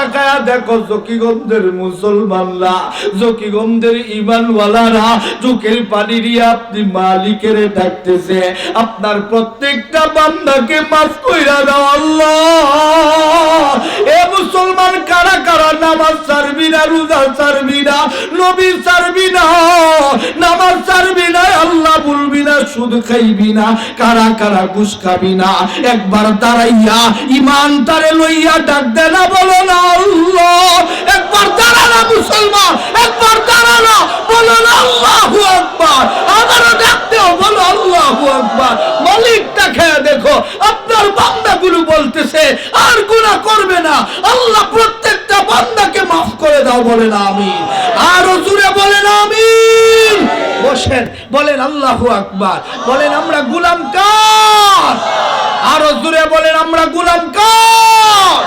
তাকায়া দেখো জকিগঞ্জের মুসলমানরা, জকিগঞ্জের ঈমানওয়ালারা চোখের পানি দিয়ে আপনি মালিকের ডাকতেছে, আপনার প্রত্যেকটা বান্দাকে মাফ কইরা দাও আল্লাহ। এ মুসলমান কারা কারা নামাজ ছাড়বি না, রোজা ছাড়বি না, নবী ছাড়বি না, নামাজ ছাড়বি না, আল্লাহ বলবি না, সুদ খাইবি না, কারা কারা ঘুষ খাবি না, একবার দাঁড়াইয়া ঈমান তারে লইয়া ডাক দে না, বলো না আল্লাহ। একবার দাঁড়ানা মুসলমান, একবার দাঁড়ানা, বলো না আল্লাহু আকবার। আবারও ডাকতে বলো আল্লাহু আকবার। মালিকটা খেয়ে দেখো, আপনার বান্দাগুলো বলতেছে আর গুনাহ করবে না, আল্লাহ প্রত্যেকটা বান্দাকে মাফ করে দাও, বলেন আমিন। আরো জোরে বলেন আমিন। বসেন, বলেন আল্লাহু আকবার, বলেন আমরা গোলাম কার। আরো জোরে বলেন আমরা গোলাম কার।